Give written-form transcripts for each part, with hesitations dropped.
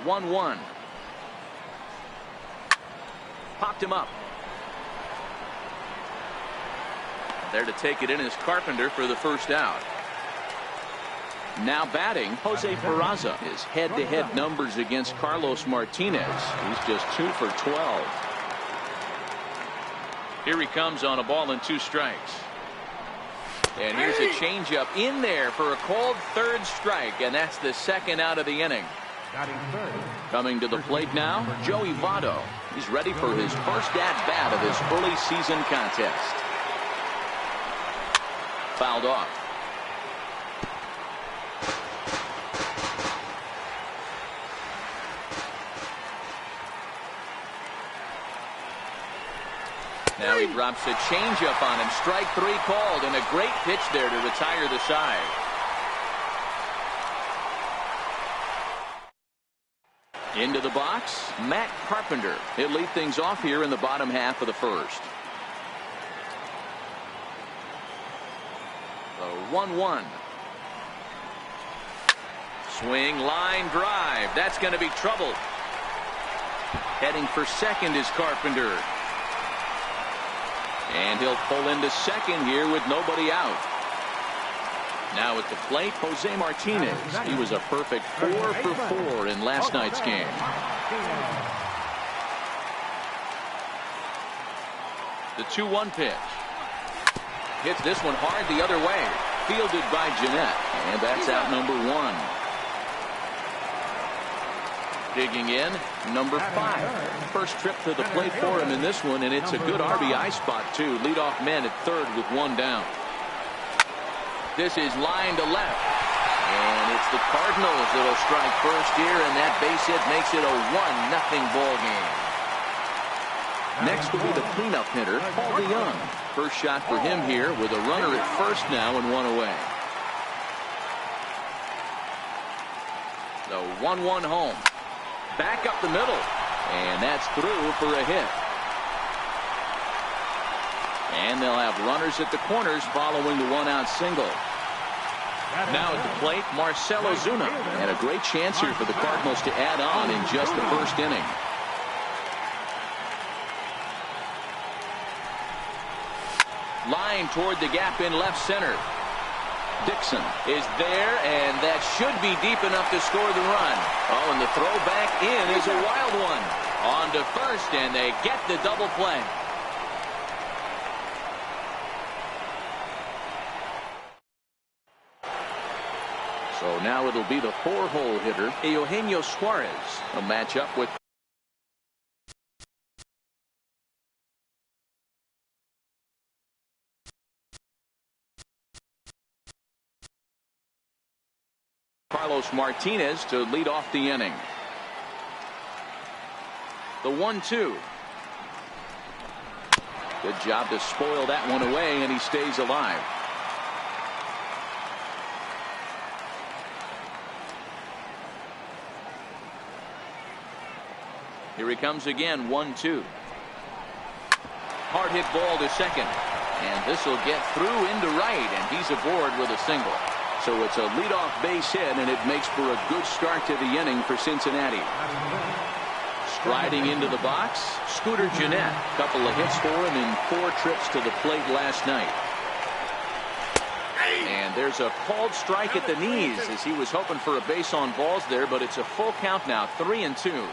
1-1. Popped him up. There to take it in is Carpenter for the first out. Now batting, Jose Peraza. His head-to-head numbers against Carlos Martinez. He's just 2 for 12. Here he comes on a ball and 2 strikes. And here's a changeup in there for a called third strike, and that's the second out of the inning. Coming to the plate now, Joey Votto. He's ready for his first at-bat of this early season contest. Fouled off. Now he drops a changeup on him. Strike 3 called, and a great pitch there to retire the side. Into the box, Matt Carpenter. He'll lead things off here in the bottom half of the first. The 1-1. Swing, line drive. That's going to be trouble. Heading for second is Carpenter. And he'll pull into second here with nobody out. Now at the plate, Jose Martinez. He was a perfect 4 for 4 in last night's game. The 2-1 pitch. Hits this one hard the other way. Fielded by Jeanette. And that's out number 1. Digging in, number 5. First trip to the plate for him in this one, and it's a good RBI spot too. Leadoff man at third with 1 down. This is line to left, and it's the Cardinals that'll strike first here, and that base hit makes it a 1-0 ball game. Next will be the cleanup hitter, Paul DeYoung. First shot for him here with a runner at first now and 1 away. The 1-1 home. Back up the middle, and that's through for a hit. And they'll have runners at the corners following the 1-out single. Now at the plate, Marcell Ozuna. And a great chance here for the Cardinals to add on in just the first inning. Line toward the gap in left center. Dixon is there, and that should be deep enough to score the run. Oh, and the throw back in is a wild one. On to first, and they get the double play. So now it'll be the 4-hole hitter, Eugenio Suarez. A matchup with Carlos Martinez to lead off the inning. The 1-2. Good job to spoil that one away, and he stays alive. Here he comes again, 1-2. Hard hit ball to second, and this will get through into right, and he's aboard with a single. So it's a leadoff base hit, and it makes for a good start to the inning for Cincinnati. Striding into the box, Scooter Gennett. Couple of hits for him in 4 trips to the plate last night. And there's a called strike at the knees as he was hoping for a base on balls there, but it's a full count now, 3-2.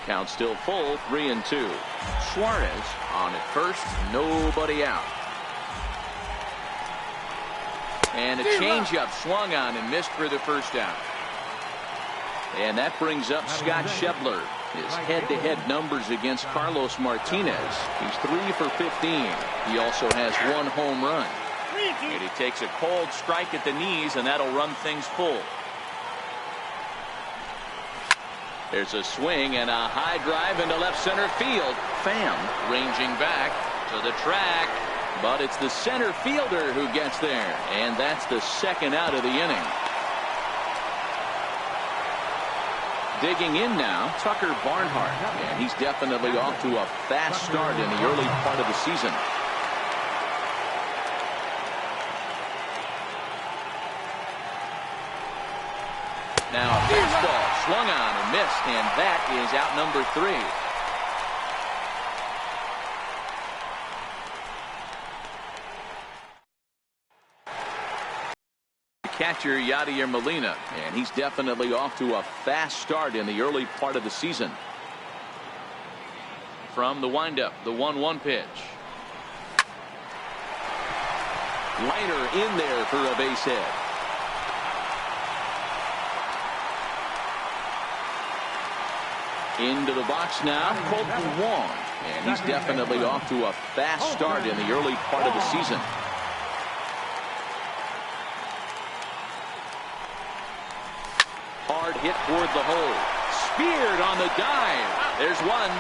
Count still full, 3-2. Suarez on at first, nobody out. And a changeup swung on and missed for the first out. And that brings up Scott Schebler. His head-to-head numbers against Carlos Martinez. He's 3 for 15. He also has 1 home run. And he takes a cold strike at the knees, and that'll run things full. There's a swing and a high drive into left center field. Pham ranging back to the track. But it's the center fielder who gets there. And that's the second out of the inning. Digging in now, Tucker Barnhart. And he's definitely off to a fast start in the early part of the season. Now a fastball swung on and missed, and that is out number 3. Catcher Yadier Molina, and he's definitely off to a fast start in the early part of the season. From the windup, the 1-1 pitch. Liner in there for a base hit. Into the box now, Colton Wong, and he's definitely off to a fast start in the early part of the season. Hard hit toward the hole. Speared on the dive. There's one.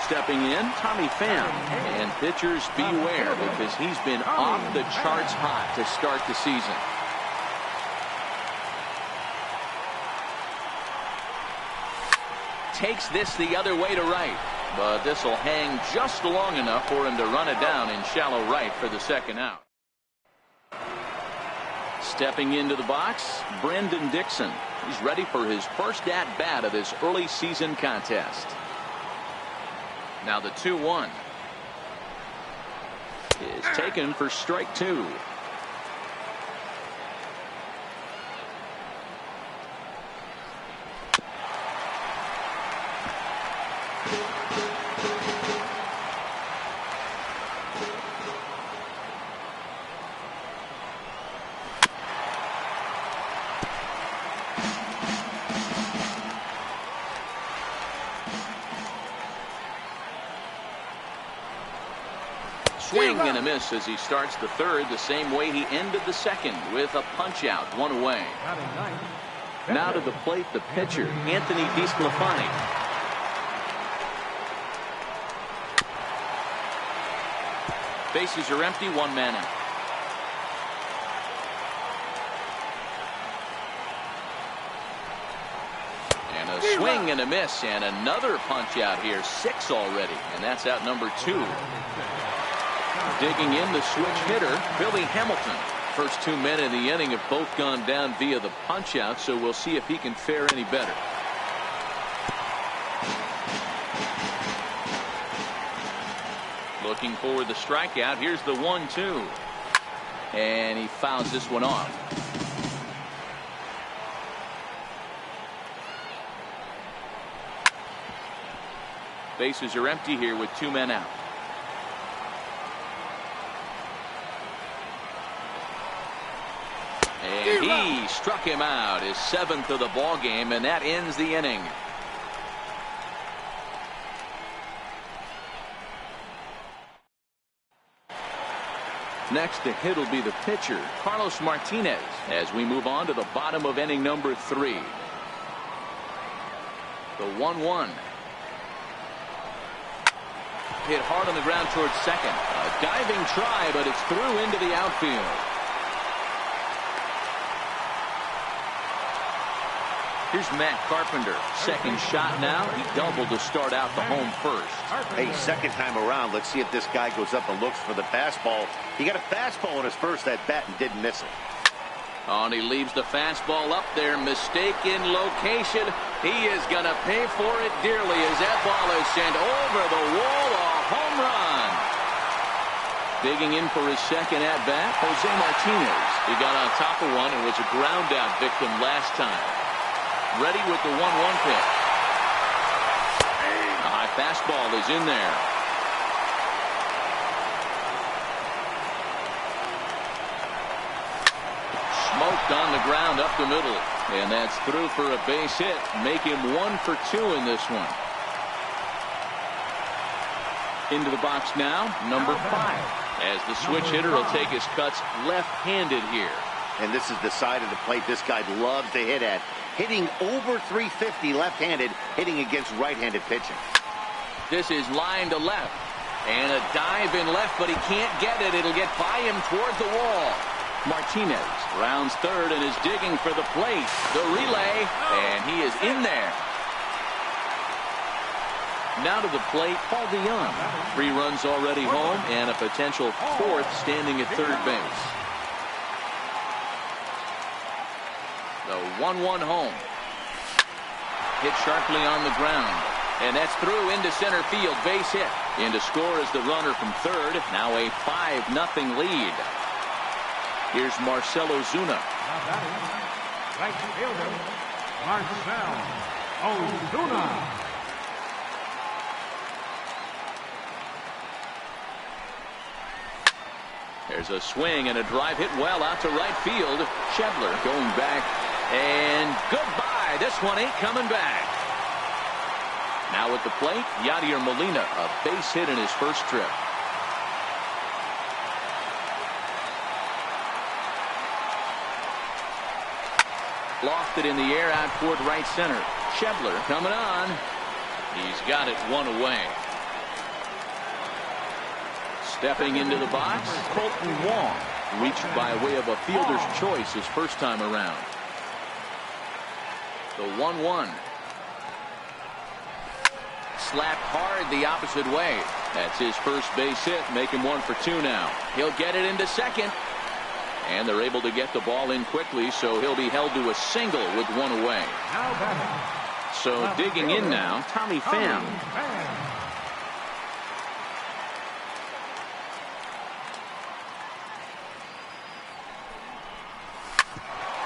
Stepping in, Tommy Pham. And pitchers beware, because he's been off the charts hot to start the season. Takes this the other way to right. But this will hang just long enough for him to run it down in shallow right for the second out. Stepping into the box, Brendan Dixon. He's ready for his first at-bat of this early season contest. Now the 2-1 is taken for strike 2. Swing and a miss as he starts the third the same way he ended the second, with a punch out, 1 away. Now to the plate, the pitcher, Anthony DeSclafani. Bases are empty, 1 man out. And a swing and a miss, and another punch out here, 6 already, and that's out number 2. Digging in the switch hitter, Billy Hamilton. First 2 men in the inning have both gone down via the punch out, so we'll see if he can fare any better. Looking for the strikeout. Here's the 1-2. And he fouls this one off. Bases are empty here with 2 men out. And he struck him out, his 7th of the ball game, and that ends the inning. Next to hit will be the pitcher, Carlos Martinez, as we move on to the bottom of inning number 3. The 1-1. Hit hard on the ground towards second. A diving try, but it's through into the outfield. Here's Matt Carpenter. Second shot now. He doubled to start out the home first. Hey, second time around. Let's see if this guy goes up and looks for the fastball. He got a fastball in his first at bat and didn't miss it. Oh, and he leaves the fastball up there. Mistaken location. He is going to pay for it dearly as that ball is sent over the wall. A home run. Digging in for his second at bat, Jose Martinez. He got on top of one and was a ground out victim last time. Ready with the 1-1 pitch. A high fastball is in there. Smoked on the ground up the middle. And that's through for a base hit. Make him 1 for 2 in this one. Into the box now, number 5. As the switch hitter will take his cuts left-handed here. And this is the side of the plate this guy loves to hit at. Hitting over 350 left-handed, hitting against right-handed pitching. This is line to left. And a dive in left, but he can't get it. It'll get by him toward the wall. Martinez rounds third and is digging for the plate. The relay, and he is in there. Now to the plate, Paul DeYoung. 3 runs already home and a potential 4th standing at third base. The 1-1 home. Hit sharply on the ground. And that's through into center field. Base hit. In to score is the runner from third. Now a 5-0 lead. Here's Marcell Ozuna. Right fielder, Marcell Ozuna. There's a swing and a drive hit well out to right field. Schebler going back. And goodbye. This one ain't coming back. Now at the plate, Yadier Molina, a base hit in his first trip. Lofted in the air out toward right center. Schebler coming on. He's got it one away. Stepping into the box, Colton Wong reached by way of a fielder's choice his first time around. The 1-1. Slapped hard the opposite way. That's his first base hit, making 1 for 2 now. He'll get it into second. And they're able to get the ball in quickly, so he'll be held to a single with 1 away. So digging in now, Tommy Pham.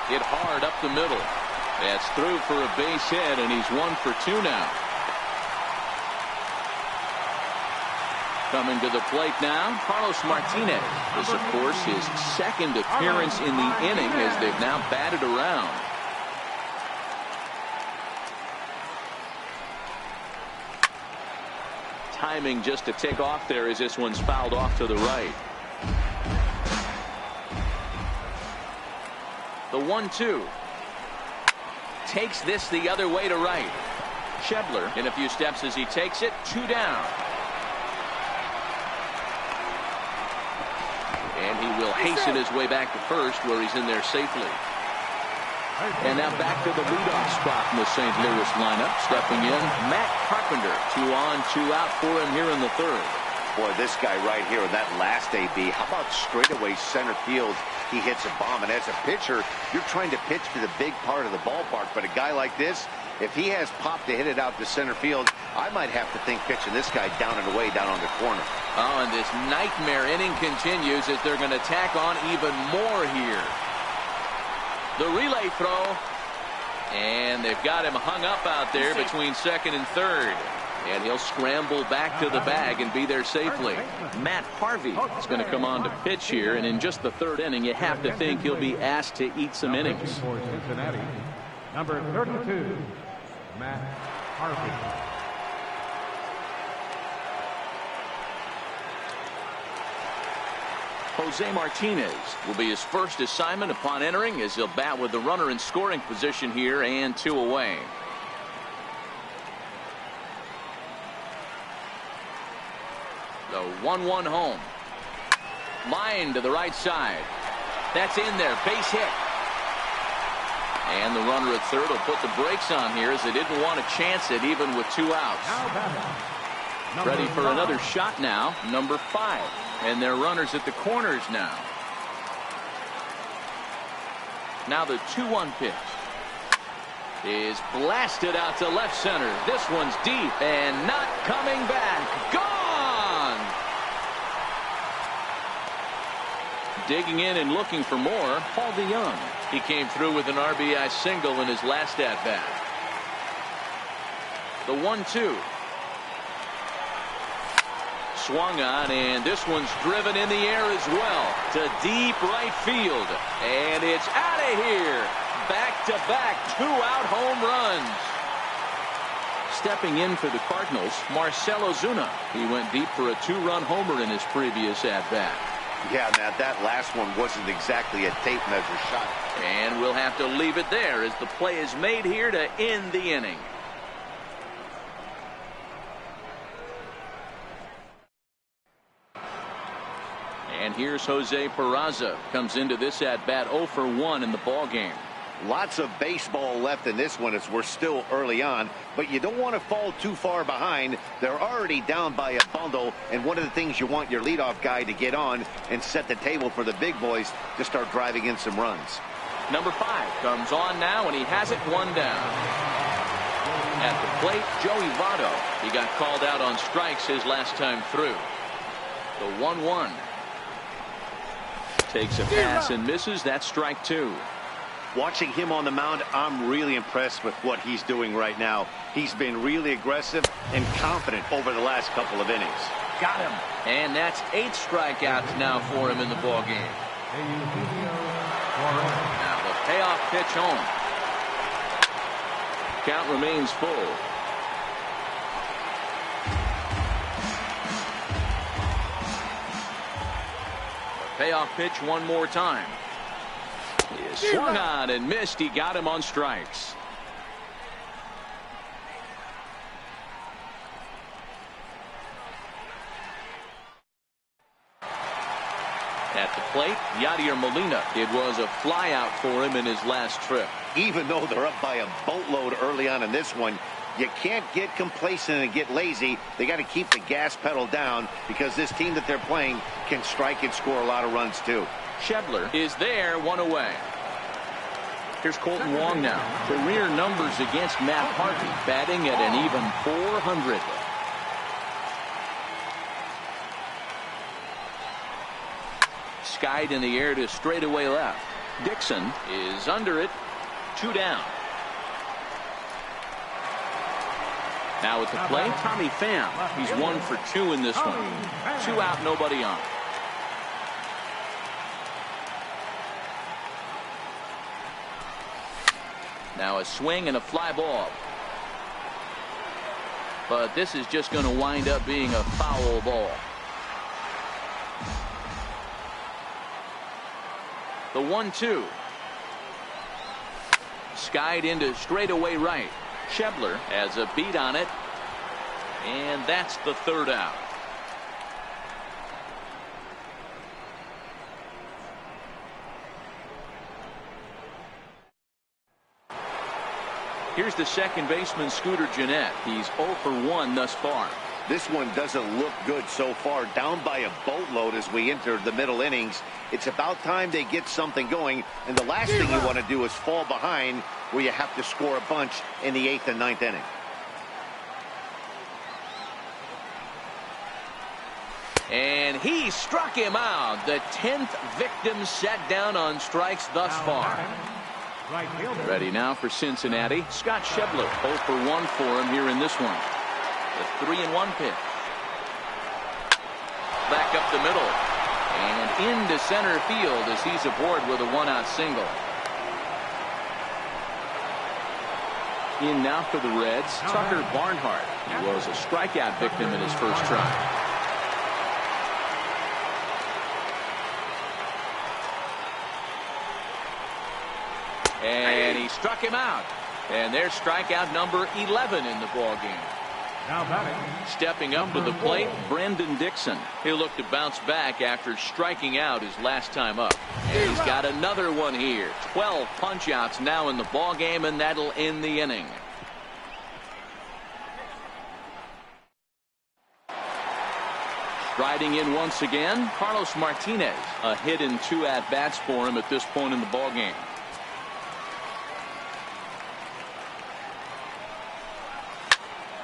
Hit hard up the middle. That's through for a base hit, and he's 1 for 2 now. Coming to the plate now, Carlos Martinez. This, of course, his second appearance in the inning as they've now batted around. Timing just to tick off there as this one's fouled off to the right. The 1-2. Takes this the other way to right. Schebler in a few steps as he takes it. 2 down. And he will hasten his way back to first, where he's in there safely. And now back to the leadoff spot in the St. Louis lineup. Stepping in, Matt Carpenter. 2 on, 2 out for him here in the third. Boy, this guy right here, that last AB, how about straightaway center field? He hits a bomb, and as a pitcher, you're trying to pitch to the big part of the ballpark. But a guy like this, if he has pop to hit it out to center field, I might have to think pitching this guy down and away down on the corner. Oh, and this nightmare inning continues as they're going to tack on even more here. The relay throw. And they've got him hung up out there between second and third. And he'll scramble back to the bag and be there safely. Matt Harvey is going to come on to pitch here. And in just the third inning, you have to think he'll be asked to eat some innings. Cincinnati, number 32, Matt Harvey. Jose Martinez will be his first assignment upon entering as he'll bat with the runner in scoring position here and 2 away. The 1-1 home. Line to the right side. That's in there. Base hit. And the runner at third will put the brakes on here as they didn't want to chance it even with 2 outs. Ready for another shot now. Number 5. And they're runners at the corners now. Now the 2-1 pitch is blasted out to left center. This one's deep and not coming back. Gone! Digging in and looking for more, Paul DeYoung. He came through with an RBI single in his last at-bat. The 1-2. Swung on, and this one's driven in the air as well to deep right field. And it's out of here. Back-to-back 2-out home runs. Stepping in for the Cardinals, Marcell Ozuna. He went deep for a 2-run homer in his previous at-bat. Yeah, now that last one wasn't exactly a tape measure shot. And we'll have to leave it there as the play is made here to end the inning. And here's Jose Peraza. Comes into this at-bat 0 for 1 in the ballgame. Lots of baseball left in this one as we're still early on, but you don't want to fall too far behind. They're already down by a bundle, and one of the things you want your leadoff guy to get on and set the table for the big boys to start driving in some runs. Number 5 comes on now, and he has it 1 down. At the plate, Joey Votto. He got called out on strikes his last time through. The 1-1. Takes a pass and misses. That's strike 2. Watching him on the mound, I'm really impressed with what he's doing right now. He's been really aggressive and confident over the last couple of innings. Got him. And that's 8 strikeouts now for him in the ball game. Now the payoff pitch home. Count remains full. The payoff pitch one more time. He swung on and missed. He got him on strikes. At the plate, Yadier Molina. It was a flyout for him in his last trip. Even though they're up by a boatload early on in this one, you can't get complacent and get lazy. They got to keep the gas pedal down because this team that they're playing can strike and score a lot of runs too. Schebler is there, 1 away. Here's Colton Wong now. Career numbers against Matt Harvey, batting at an even .400. Skied in the air to straightaway left. Dixon is under it. 2 down. Now at the plate, Tommy Pham. He's 1 for 2 in this one. 2 out, nobody on. Now a swing and a fly ball. But this is just going to wind up being a foul ball. The 1-2. Skied into straightaway right. Schebler has a beat on it. And that's the 3rd out. Here's the second baseman, Scooter Gennett. He's 0 for 1 thus far. This one doesn't look good so far. Down by a boatload as we enter the middle innings. It's about time they get something going. And the last thing you want to do is fall behind where you have to score a bunch in the 8th and 9th inning. And he struck him out. The 10th victim set down on strikes thus far. Ready now for Cincinnati. Scott Schebler, 0 for 1 for him here in this one. The 3-1 pitch. Back up the middle. And into center field as he's aboard with a 1-out single. In now for the Reds, Tucker Barnhart. He was a strikeout victim in his first try. And he struck him out. And there's strikeout number 11 in the ball game. Now batting. Stepping up to the plate, Brendan Dixon. He'll look to bounce back after striking out his last time up. And he's got another one here. 12 punch-outs now in the ball game, and that'll end the inning. Riding in once again, Carlos Martinez. A hit and 2 at-bats for him at this point in the ball game.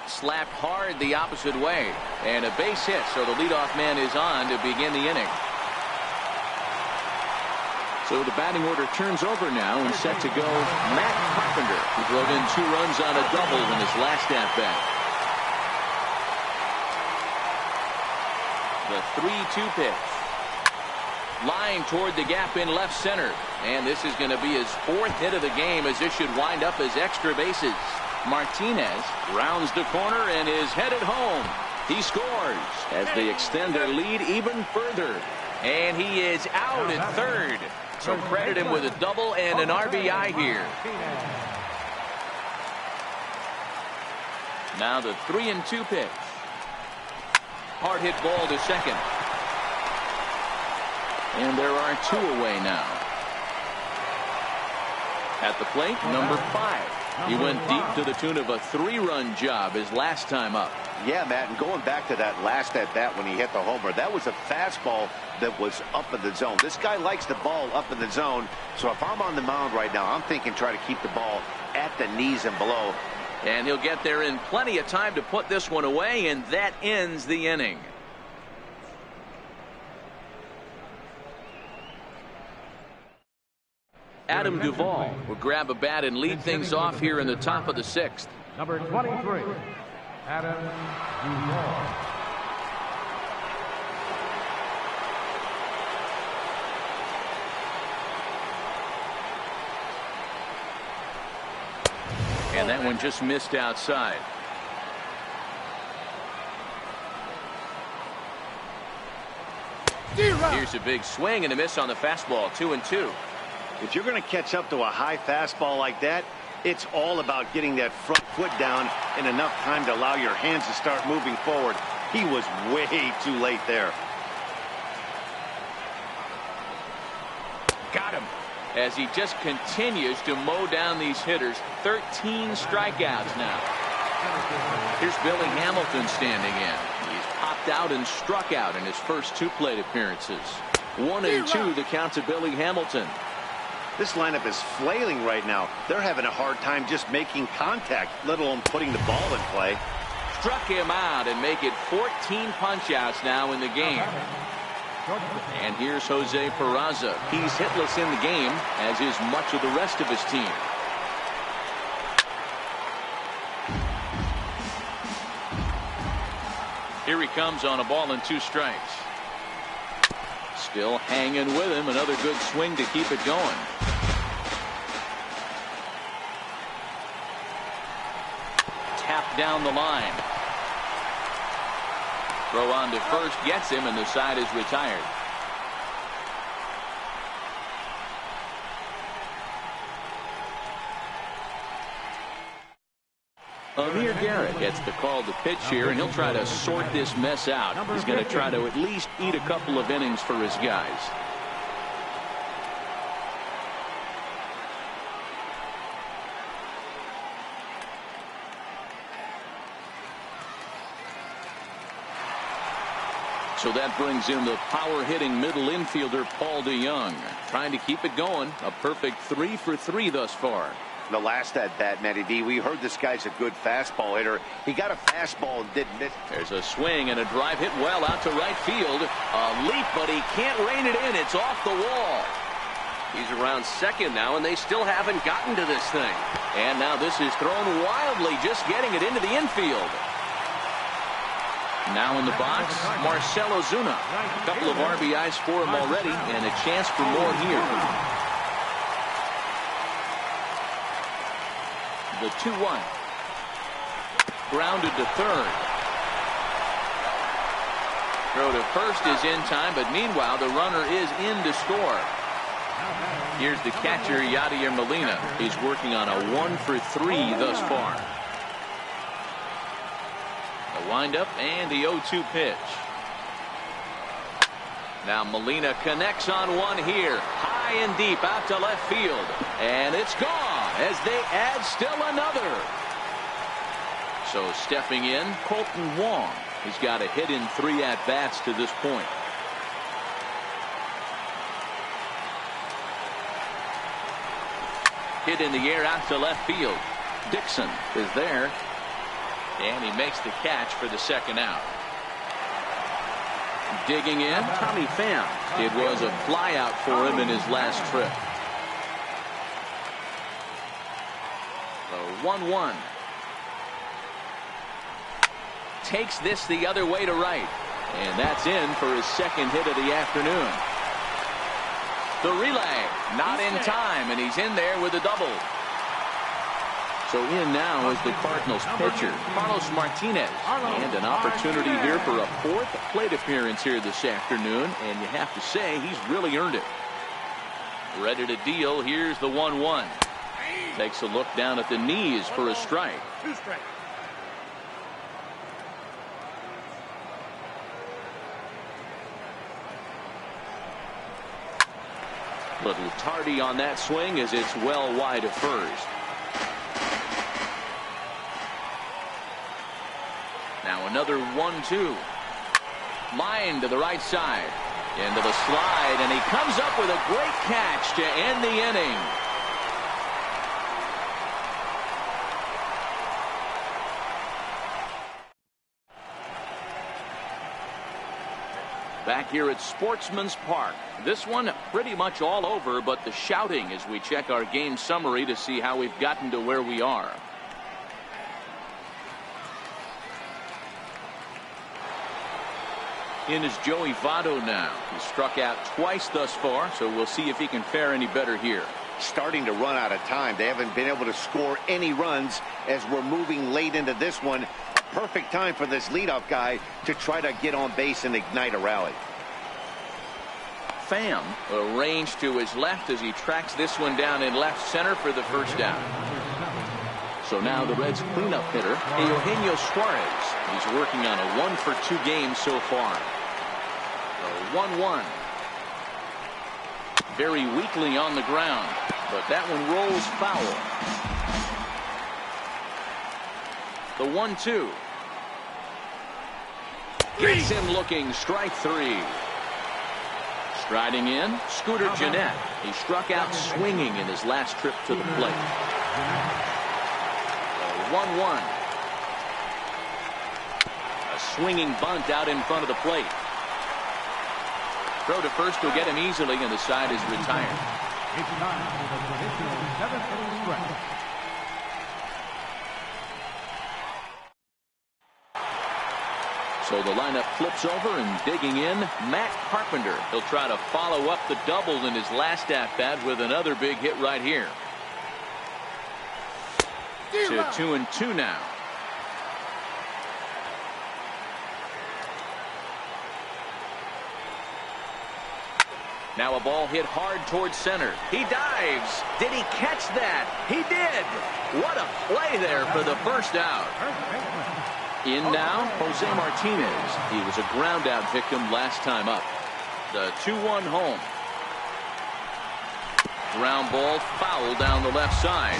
Slapped hard the opposite way, and a base hit, so the leadoff man is on to begin the inning. So the batting order turns over now, and set to go Matt Carpenter, who drove in 2 runs on a double in his last at-bat. The 3-2 pitch. Line toward the gap in left center, and this is going to be his 4th hit of the game, as this should wind up as extra bases. Martinez rounds the corner and is headed home. He scores as they extend their lead even further. And he is out at 3rd. So credit him with a double and an RBI here. Now the 3-2 pitch. Hard hit ball to second. And there are 2 away now. At the plate, number 5. He went deep to the tune of a 3-run job his last time up. Yeah, Matt, and going back to that last at-bat when he hit the homer, that was a fastball that was up in the zone. This guy likes the ball up in the zone, so if I'm on the mound right now, I'm thinking try to keep the ball at the knees and below. And he'll get there in plenty of time to put this one away, and that ends the inning. Adam Duvall will grab a bat and lead things off here in the top of the 6th. Number 23, Adam Duvall. And that one just missed outside. Here's a big swing and a miss on the fastball. 2-2. If you're going to catch up to a high fastball like that, it's all about getting that front foot down in enough time to allow your hands to start moving forward. He was way too late there. Got him. As he just continues to mow down these hitters. 13 strikeouts now. Here's Billy Hamilton standing in. He's popped out and struck out in his first 2 plate appearances. 1-2 the count to Billy Hamilton. This lineup is flailing right now. They're having a hard time just making contact, let alone putting the ball in play. Struck him out and make it 14 punch-outs now in the game. And here's Jose Peraza. He's hitless in the game, as is much of the rest of his team. Here he comes on a ball and 2 strikes. Still hanging with him. Another good swing to keep it going. Tap down the line. Throw on to first gets him, and the side is retired. Amir Garrett gets the call to pitch here, and he'll try to sort this mess out. He's going to try to at least eat a couple of innings for his guys. So that brings in the power-hitting middle infielder Paul DeYoung, trying to keep it going. A perfect 3 for 3 thus far. The last at-bat, Matty D, we heard this guy's a good fastball hitter. He got a fastball and didn't miss. There's a swing and a drive hit well out to right field. A leap, but he can't rein it in. It's off the wall. He's around second now, and they still haven't gotten to this thing. And now this is thrown wildly, just getting it into the infield. Now in the box, Marcell Ozuna. A couple of RBIs for him already, and a chance for more here. The 2-1. Grounded to third. Throw to first is in time, but meanwhile the runner is in to score. Here's the catcher, Yadier Molina. He's working on a 1 for 3 thus far. The windup and the 0-2 pitch. Now Molina connects on one here. High and deep out to left field. And it's gone as they add still another. So stepping in, Colton Wong. He's got a hit in 3 at-bats to this point. Hit in the air out to left field. Dixon is there. And he makes the catch for the second out. Digging in, Tommy Pham. It was a flyout for him in his last trip. The 1-1. Takes this the other way to right. And that's in for his second hit of the afternoon. The relay, not in time, and he's in there with a double. So in now is the Cardinals pitcher, Carlos Martinez. And an opportunity here for a 4th plate appearance here this afternoon. And you have to say, he's really earned it. Ready to deal. Here's the 1-1. Takes a look down at the knees for a strike. 2 strikes. Little tardy on that swing as it's well wide of first. another 1-2. Line to the right side. Into the slide, and he comes up with a great catch to end the inning. Back here at Sportsman's Park. This one pretty much all over, but the shouting as we check our game summary to see how we've gotten to where we are. In is Joey Votto now. He's struck out twice thus far, so we'll see if he can fare any better here. Starting to run out of time. They haven't been able to score any runs as we're moving late into this one. A perfect time for this leadoff guy to try to get on base and ignite a rally. Pham arranged to his left as he tracks this one down in left center for the first down. So now the Reds cleanup hitter, Eugenio Suarez. He's working on a 1-for-2 game so far. 1-1. Very weakly on the ground, but that one rolls foul. The 1-2. Gets him looking, strike 3. Striding in, Scooter Gennett. He struck out swinging in his last trip to the plate. 1-1. A swinging bunt out in front of the plate. Throw to first will get him easily, and the side is retired. It's time for the traditional 7th-inning stretch. So the lineup flips over, and digging in, Matt Carpenter. He'll try to follow up the double in his last at-bat with another big hit right here. To 2-2 now. Now a ball hit hard towards center. He dives. Did he catch that? He did. What a play there for the first out. In now, Jose Martinez. He was a ground out victim last time up. The 2-1 home. Ground ball foul down the left side.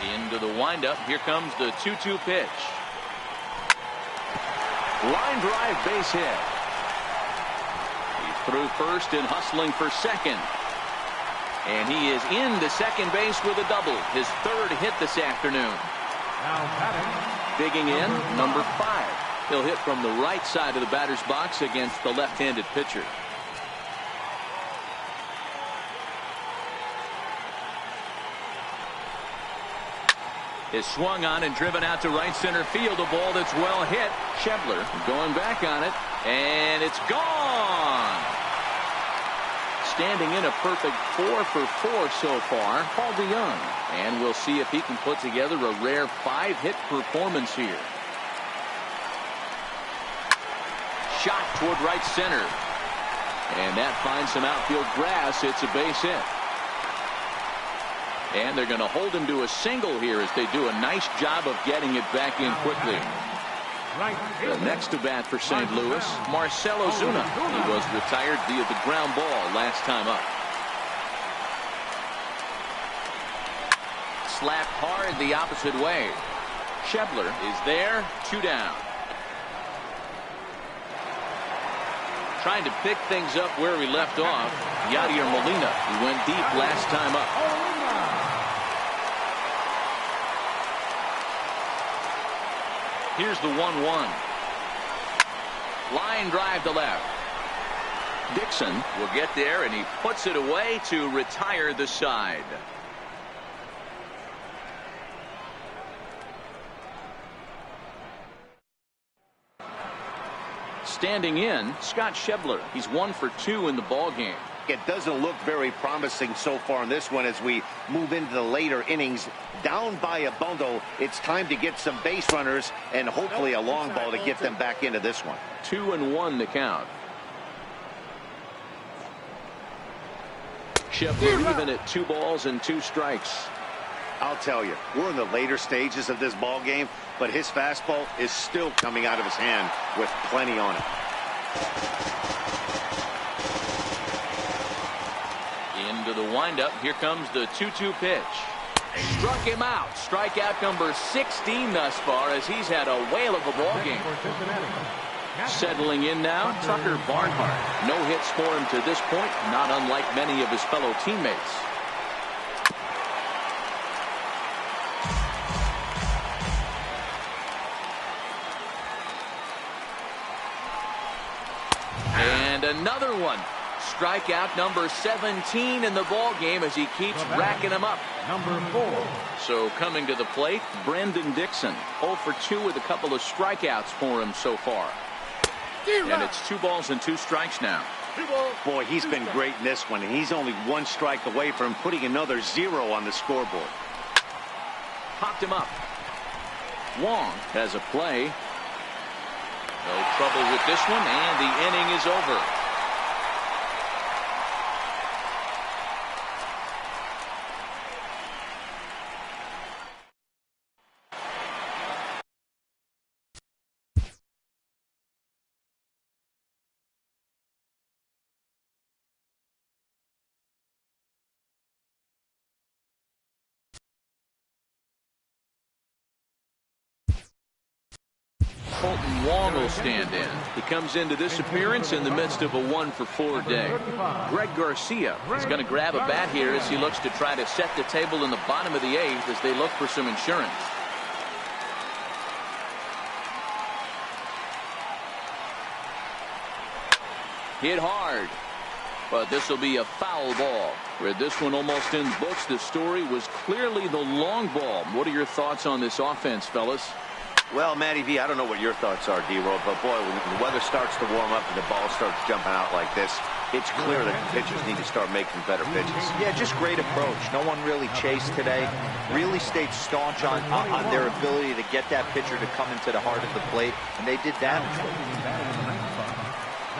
Into the windup. Here comes the 2-2 pitch. Line drive, base hit. Through first and hustling for second. And he is into second base with a double. His third hit this afternoon. Now batting. Digging in, number 5. He'll hit from the right side of the batter's box against the left-handed pitcher. Is swung on and driven out to right center field. A ball that's well hit. Schebler going back on it. And it's gone. Standing in a perfect 4 for 4 so far, Paul DeYoung. And we'll see if he can put together a rare 5-hit performance here. Shot toward right center. And that finds some outfield grass. It's a base hit. And they're going to hold him to a single here as they do a nice job of getting it back in quickly. The next to bat for St. Louis, Marcell Ozuna. He was retired via the ground ball last time up. Slapped hard the opposite way. Schebler is there, 2 down. Trying to pick things up where we left off. Yadier Molina, he went deep last time up. Here's the 1-1. Line drive to left. Dixon will get there, and he puts it away to retire the side. Standing in, Scott Schebler. He's 1 for 2 in the ballgame. It doesn't look very promising so far in this one as we move into the later innings. Down by a bundle, it's time to get some base runners and hopefully a long ball to get them back into this one. 2-1 the count. Schebler even at 2 balls and 2 strikes. I'll tell you, we're in the later stages of this ball game, but his fastball is still coming out of his hand with plenty on it. Into the windup. Here comes the 2-2 pitch. Struck him out. Strikeout number 16 thus far as he's had a whale of a ball game. Settling in now, Tucker Barnhart. No hits for him to this point, not unlike many of his fellow teammates. And another one. Strikeout number 17 in the ball game as he keeps racking them up. Number 4. So coming to the plate, Brendan Dixon. 0 for 2 with a couple of strikeouts for him so far. And it's 2 balls and 2 strikes now. Boy, he's been great in this one, and he's only 1 strike away from putting another 0 on the scoreboard. Popped him up. Wong has a play. No trouble with this one, and the inning is over. Colton Wong will stand in. He comes into this appearance in the midst of a 1 for 4 day. Greg Garcia is going to grab a bat here as he looks to try to set the table in the bottom of the 8th as they look for some insurance. Hit hard, but this will be a foul ball. With this one almost in the books, the story was clearly the long ball. What are your thoughts on this offense, fellas? Well, Matty V, I don't know what your thoughts are, D-Roll, but boy, when the weather starts to warm up and the ball starts jumping out like this, it's clear that the pitchers need to start making better pitches. Yeah, just great approach. No one really chased today. Really stayed staunch on their ability to get that pitcher to come into the heart of the plate, and they did damage with it.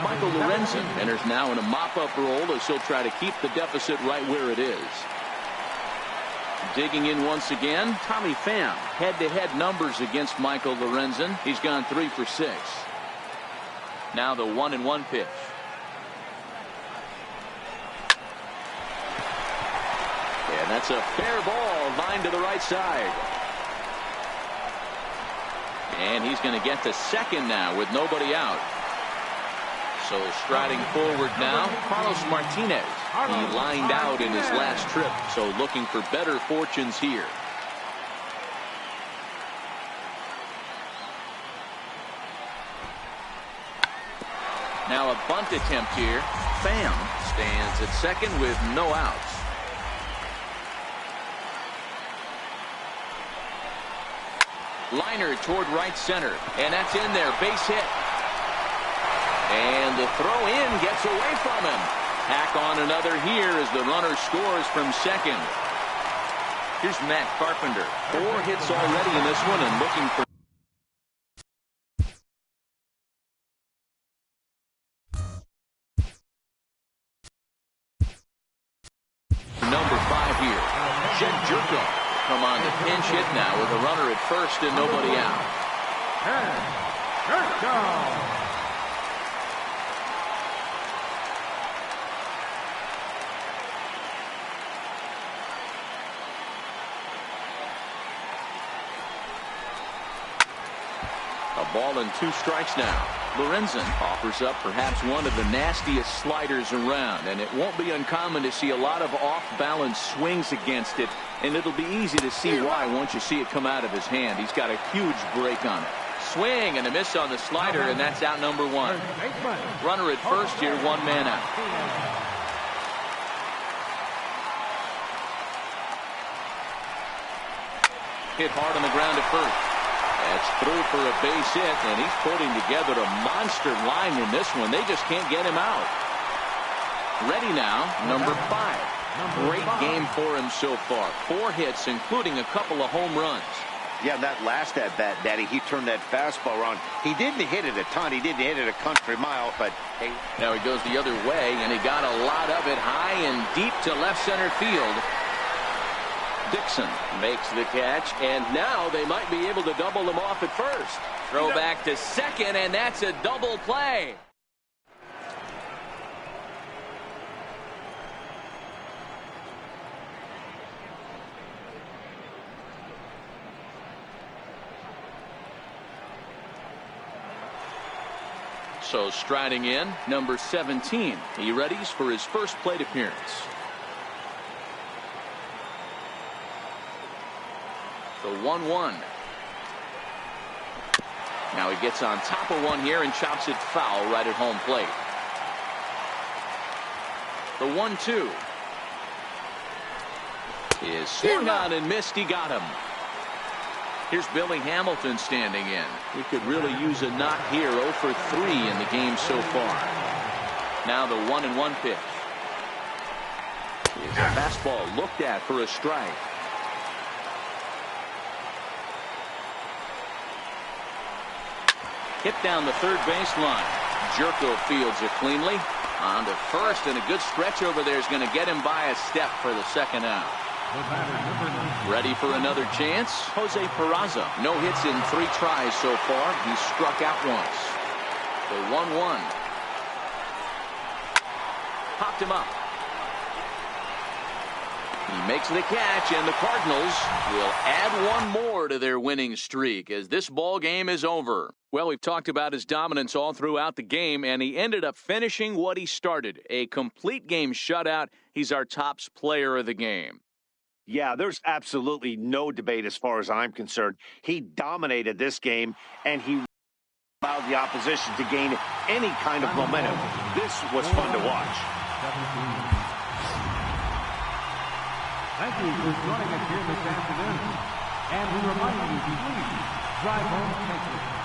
Michael Lorenzen enters now in a mop-up role as he'll try to keep the deficit right where it is. Digging in once again, Tommy Pham. Head-to-head numbers against Michael Lorenzen. He's gone 3 for 6. Now the 1-1 pitch. And that's a fair ball, line to the right side. And he's going to get to second now with nobody out. So striding forward now, Carlos Martinez. He lined out in his last trip, so looking for better fortunes here. Now a bunt attempt here. Pham stands at second with no outs. Liner toward right center, and that's in there, base hit. And the throw in gets away from him. Hack on another here as the runner scores from second. Here's Matt Carpenter. 4 hits already in this one and looking for number 5 here. Jed Jerko come on to pinch hit now with a runner at first and nobody out. Jerko. A ball and 2 strikes now. Lorenzen offers up perhaps one of the nastiest sliders around, and it won't be uncommon to see a lot of off-balance swings against it, and it'll be easy to see why once you see it come out of his hand. He's got a huge break on it. Swing and a miss on the slider, and that's out number 1. Runner at first here, 1 man out. Hit hard on the ground at first. That's through for a base hit, and he's putting together a monster line in this one. They just can't get him out. Ready now, number 5. Great game for him so far. 4 hits, including a couple of home runs. Yeah, that last at-bat, Daddy, he turned that fastball around. He didn't hit it a ton. He didn't hit it a country mile, but hey. Now he goes the other way, and he got a lot of it high and deep to left center field. Dixon makes the catch, and now they might be able to double them off at first. Throw back to second, and that's a double play. So striding in, number 17. He readies for his first plate appearance. The 1-1. Now he gets on top of one here and chops it foul right at home plate. The 1-2. Is swung on and missed. He got him. Here's Billy Hamilton standing in. He could really use a knock here. 0 for 3 in the game so far. Now the 1-1 pitch. Is a fastball looked at for a strike. Hit down the third baseline. Jerko fields it cleanly. On to first, and a good stretch over there is going to get him by a step for the second out. Ready for another chance? Jose Peraza. No hits in 3 tries so far. He struck out once. The 1-1. Popped him up. He makes the catch, and the Cardinals will add one more to their winning streak as this ball game is over. Well, we've talked about his dominance all throughout the game, and he ended up finishing what he started. A complete game shutout. He's our top player of the game. Yeah, there's absolutely no debate as far as I'm concerned. He dominated this game, and he allowed the opposition to gain any kind of momentum. This was fun to watch. Thank you for joining us here this afternoon. And we remind you to please drive home safely.